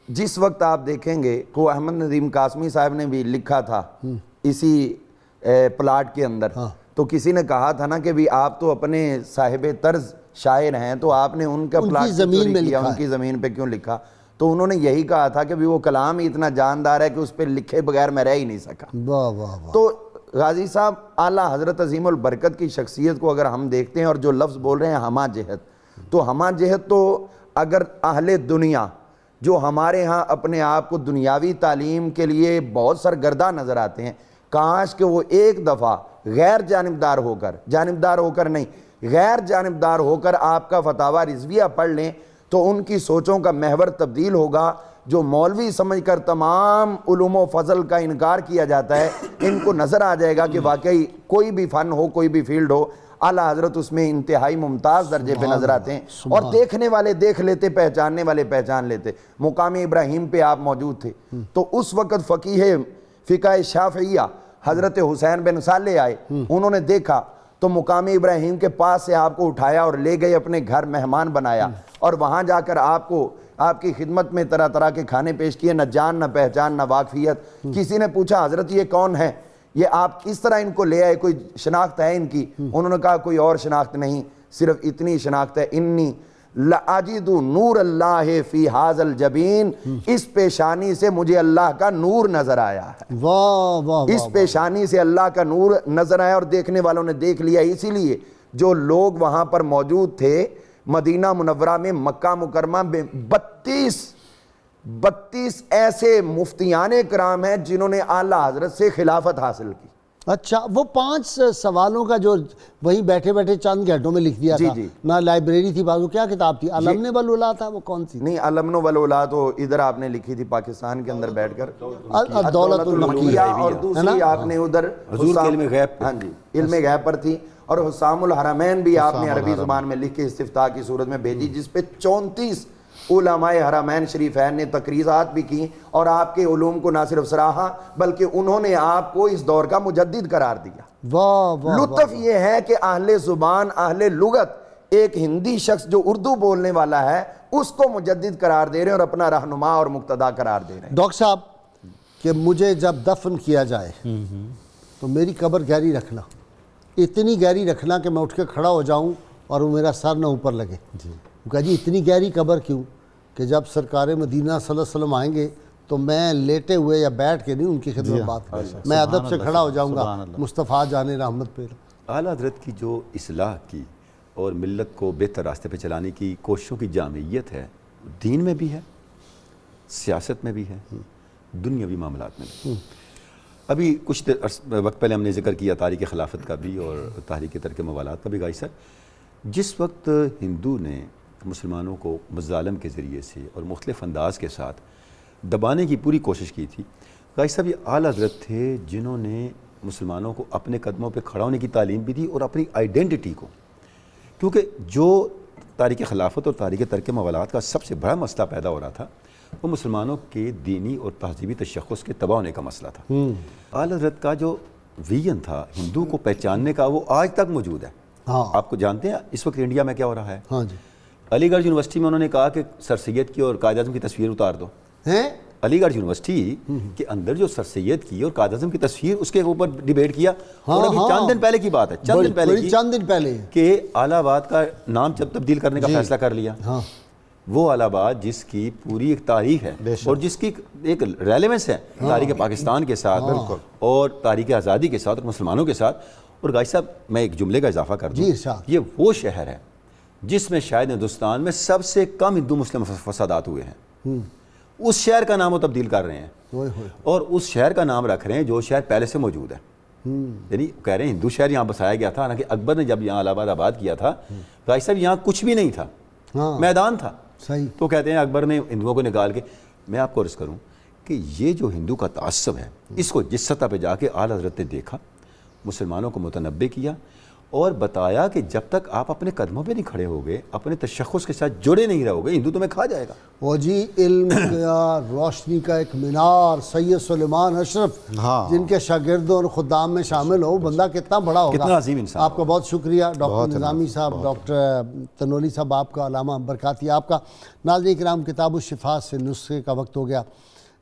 S6: جس وقت آپ دیکھیں گے کہ احمد ندیم قاسمی صاحب نے بھی لکھا تھا اسی پلاٹ کے اندر, تو کسی نے کہا تھا نا کہ بھی آپ تو اپنے صاحب طرز شاعر ہیں تو آپ نے ان کا پلاٹ
S3: زمین میں لکھا,
S6: ان کی زمین پہ کیوں لکھا. تو انہوں نے یہی کہا تھا کہ بھی وہ کلام ہی اتنا جاندار ہے کہ اس پہ لکھے بغیر میں رہ ہی نہیں سکا. تو غازی صاحب اعلیٰ حضرت عظیم البرکت کی شخصیت کو اگر ہم دیکھتے ہیں اور جو لفظ بول رہے ہیں ہمہ جہت, تو ہمہ جہت تو اگر اہل دنیا جو ہمارے ہاں اپنے آپ کو دنیاوی تعلیم کے لیے بہت سرگردہ نظر آتے ہیں, کاش کہ وہ ایک دفعہ غیر جانبدار ہو کر نہیں غیر جانبدار ہو کر آپ کا فتاوی رضویہ پڑھ لیں تو ان کی سوچوں کا محور تبدیل ہوگا. جو مولوی سمجھ کر تمام علوم و فضل کا انکار کیا جاتا ہے, ان کو نظر آ جائے گا کہ واقعی کوئی بھی فن ہو کوئی بھی فیلڈ ہو اعلیٰ حضرت اس میں انتہائی ممتاز درجے پہ نظر آتے ہیں. اور دیکھنے والے دیکھ لیتے, پہچاننے والے پہچان لیتے. مقام ابراہیم پہ آپ موجود تھے تو اس وقت فقیہ فقہ شافعیہ حضرت حسین بن صالح آئے, انہوں نے دیکھا تو مقام ابراہیم کے پاس سے آپ کو اٹھایا اور لے گئے اپنے گھر, مہمان بنایا اور وہاں جا کر آپ کو آپ کی خدمت میں طرح طرح کے کھانے پیش کیے, نہ جان نہ پہچان نہ واقفیت. کسی نے پوچھا حضرت یہ کون ہے, یہ آپ کس طرح ان کو لے آئے, کوئی شناخت ہے ان کی؟ انہوں نے کہا کوئی اور شناخت نہیں, صرف اتنی شناخت ہے, انی لَأَجِدُ نور اللہ فی حاذ الجبین, اس پیشانی سے مجھے اللہ کا نور نظر آیا ہے. اس پیشانی سے اللہ کا نور نظر آیا اور دیکھنے والوں نے دیکھ لیا. اسی لیے جو لوگ وہاں پر موجود تھے مدینہ منورہ میں مکہ مکرمہ میں 32 32 ایسے مفتیان کرام ہیں جنہوں نے اعلیٰ حضرت سے خلافت حاصل کی.
S3: اچھا وہ 5 سوالوں کا جو وہیں بیٹھے بیٹھے چند گھنٹوں میں لکھ دیا تھا, نہ لائبریری تھی, بازو کیا کتاب تھی, علمن والولا تھا, وہ کون سی؟
S6: نہیں, علمن والولا تو ادھر آپ نے لکھی تھی پاکستان کے اندر بیٹھ کر,
S3: الدولت المکیہ,
S6: اور دوسری آپ نے ادھر
S5: حضور کے علم غیب,
S6: ہاں جی, علم غیب پر تھی, اور حسام الحرمین بھی آپ نے عربی زبان میں لکھ کے استفتاء کی صورت میں بھیجی, جس پہ 34 علماء حرمین شریفین نے تقریرات بھی کی اور آپ کے علوم کو نہ صرف سراہا بلکہ انہوں نے آپ کو اس دور کا مجدد قرار دیا. لطف یہ ہے کہ اہل زبان, اہل لغت, ایک ہندی شخص جو اردو بولنے والا ہے اس کو مجدد قرار دے رہے ہیں اور اپنا رہنما اور مقتدا قرار دے رہے ہیں.
S3: ڈاکٹر صاحب کہ مجھے جب دفن کیا جائے تو میری قبر گہری رکھنا, اتنی گہری رکھنا کہ میں اٹھ کے کھڑا ہو جاؤں اور وہ میرا سر نہ اوپر لگے. کہا جی اتنی گہری قبر کیوں؟ کہ جب سرکار مدینہ صلی اللہ علیہ وسلم آئیں گے تو میں لیٹے ہوئے یا بیٹھ کے نہیں ان کی خدمت بات کروں, میں ادب سے کھڑا ہو جاؤں گا, مصطفیٰ جان رحمت پہ.
S5: اعلیٰ حضرت کی جو اصلاح کی اور ملت کو بہتر راستے پہ چلانے کی کوششوں کی جامعیت ہے, دین میں بھی ہے, سیاست میں بھی ہے, دنیاوی معاملات میں بھی. ابھی کچھ وقت پہلے ہم نے ذکر کیا تاریخ خلافت کا بھی اور تحریک ترک موالات کا بھی. غازی صاحب, جس وقت ہندو نے مسلمانوں کو مظالم کے ذریعے سے اور مختلف انداز کے ساتھ دبانے کی پوری کوشش کی تھی, غازی صاحب یہ اعلیٰ حضرت تھے جنہوں نے مسلمانوں کو اپنے قدموں پہ کھڑا ہونے کی تعلیم بھی دی اور اپنی آئیڈینٹی کو, کیونکہ جو تاریخ خلافت اور تاریخ ترک موالات کا سب سے بڑا مسئلہ پیدا ہو رہا تھا وہ مسلمانوں کے دینی اور تہذیبی تشخص کے تباہ ہونے کا مسئلہ تھا. اعلیٰ حضرت کا جو ویژن تھا ہندو کو پہچاننے کا وہ آج تک موجود ہے. آپ کو جانتے ہیں اس وقت انڈیا میں کیا ہو رہا ہے؟
S3: ہاں جی,
S5: علی گڑھ یونیورسٹی میں انہوں نے کہا کہ سر سید کی اور قائد اعظم کی تصویر اتار دو. علی گڑھ یونیورسٹی کے اندر جو سر سید کی اور قائد اعظم کی تصویر, اس کے اوپر ڈیبیٹ کیا, اور ابھی چند دن پہلے کی بات ہے, چند دن پہلے کہ الہ آباد کا نام جب تبدیل کرنے کا فیصلہ کر لیا. وہ الہ آباد جس کی پوری ایک تاریخ ہے اور جس کی ایک ریلیونس ہے تاریخ پاکستان کے ساتھ اور تاریخ آزادی کے ساتھ اور مسلمانوں کے ساتھ. اور غازی صاحب میں ایک جملے کا اضافہ کر دوں, یہ وہ شہر ہے جس میں شاید ہندوستان میں سب سے کم ہندو مسلم فسادات ہوئے ہیں. اس شہر کا نام وہ تبدیل کر رہے ہیں اور اس شہر کا نام رکھ رہے ہیں جو شہر پہلے سے موجود ہے. یعنی کہہ رہے ہیں ہندو شہر یہاں بسایا گیا تھا, حالانکہ اکبر نے جب یہاں الہ آباد آباد کیا تھا غازی صاحب یہاں کچھ بھی نہیں تھا, میدان تھا. تو کہتے ہیں اکبر نے ہندوؤں کو نکال کے, میں آپ کو عرض کروں کہ یہ جو ہندو کا تعصب ہے اس کو جس سطح پہ جا کے اعلیٰ حضرت نے دیکھا, مسلمانوں کو متنبع کیا اور بتایا کہ جب تک آپ اپنے قدموں پہ نہیں کھڑے ہوگے, اپنے تشخص کے ساتھ جڑے نہیں رہو گے, ہندو تمہیں کھا جائے گا.
S3: وہ جی علم کا روشنی کا ایک مینار سید سلیمان اشرف جن کے شاگردوں اور خدام میں شامل ہو, بندہ کتنا بڑا ہوگا,
S5: کتنا عظیم انسان.
S3: آپ کا بہت شکریہ ڈاکٹر نظامی صاحب, ڈاکٹر تنولی صاحب آپ کا, علامہ برکاتی آپ کا. ناظرین کرام, کتاب الشفا سے نسخے کا وقت ہو گیا.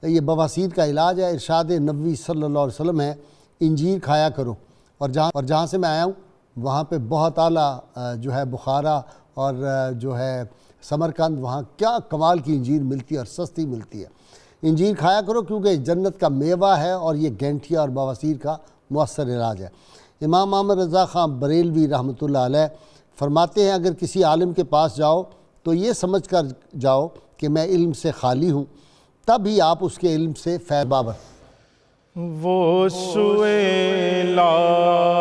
S3: یہ بواسیر کا علاج ہے, ارشاد نبوی صلی اللہ علیہ وسلم ہے انجیر کھایا کرو. اور جہاں سے میں آیا ہوں وہاں پہ بہت اعلیٰ جو ہے بخارا اور جو ہے سمرقند, وہاں کیا کمال کی انجیر ملتی ہے اور سستی ملتی ہے. انجیر کھایا کرو کیونکہ جنت کا میوہ ہے اور یہ گینٹھیا اور بواسیر کا مؤثر علاج ہے. امام محمد رضا خان بریلوی رحمۃ اللہ علیہ فرماتے ہیں اگر کسی عالم کے پاس جاؤ تو یہ سمجھ کر جاؤ کہ میں علم سے خالی ہوں, تب ہی آپ اس کے علم سے فیض بابر.
S7: وہ سوئے لازار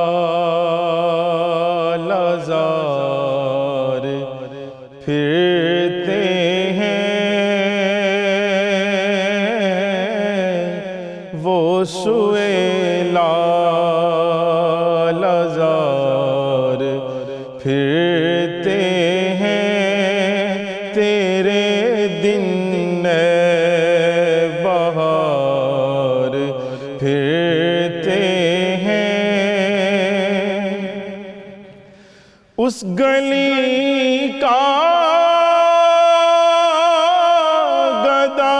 S7: پھرتے ہیں, وہ سوئے لازار پھرتے ہیں, تیرے دن بہار پھرتے ہیں. اس گلی کا گدا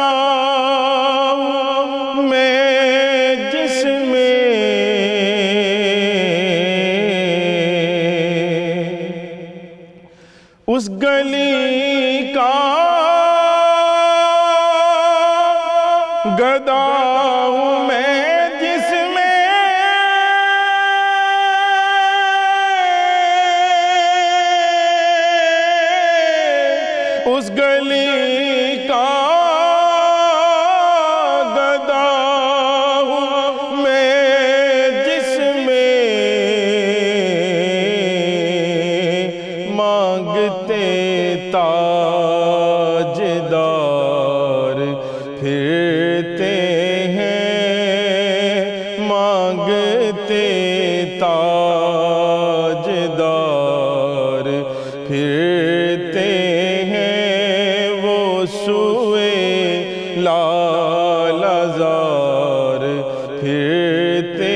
S7: میں جس میں اس گلی کا گدا میں جس میں اس گلی کا مانگتے تاجدار پھرتے ہیں، مانگتے تاجدار پھرتے ہیں، وہ سوئے لال زار پھرتے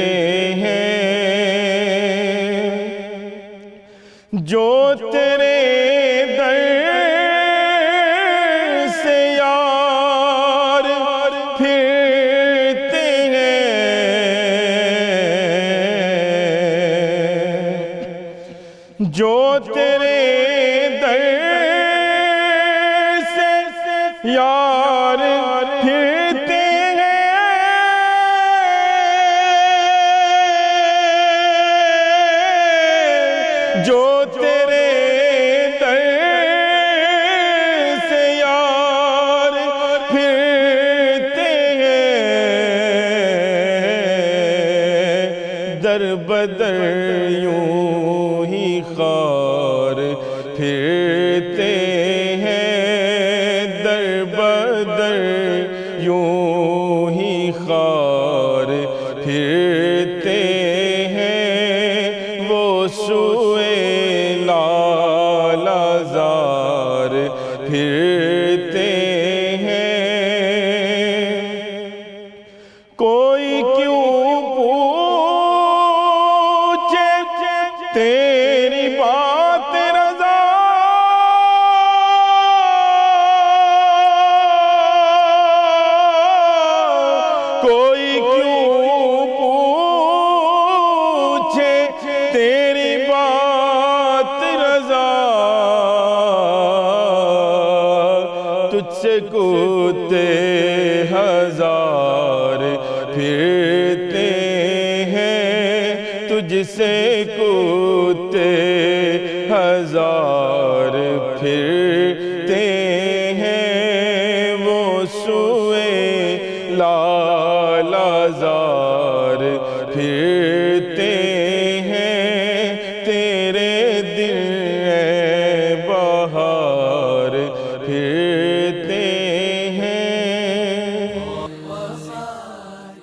S7: ہیں، جو تیرے در سے یار پھرتے ہیں، جو تیرے در سے یار پھرتے ہیں، جو تیرے در سے یار پھرتے ہیں، در بدر یوں ہی خار پھرتے ہیں، در بدر یوں ہی خار پھرتے ہیں، وہ سوئے لال زار پھرتے ہیں، کوئی کیوں پوچھے تیری بات رضا، کوئی کیوں پوچھے تیری بات رضا، تجھ سے کوتے ہزار پھرتے ہیں، تجھ سے کوتے ہزار پھرتے ہیں، وہ سوئے لال زار پھرتے ہیں، تیرے دل اے بہار پھر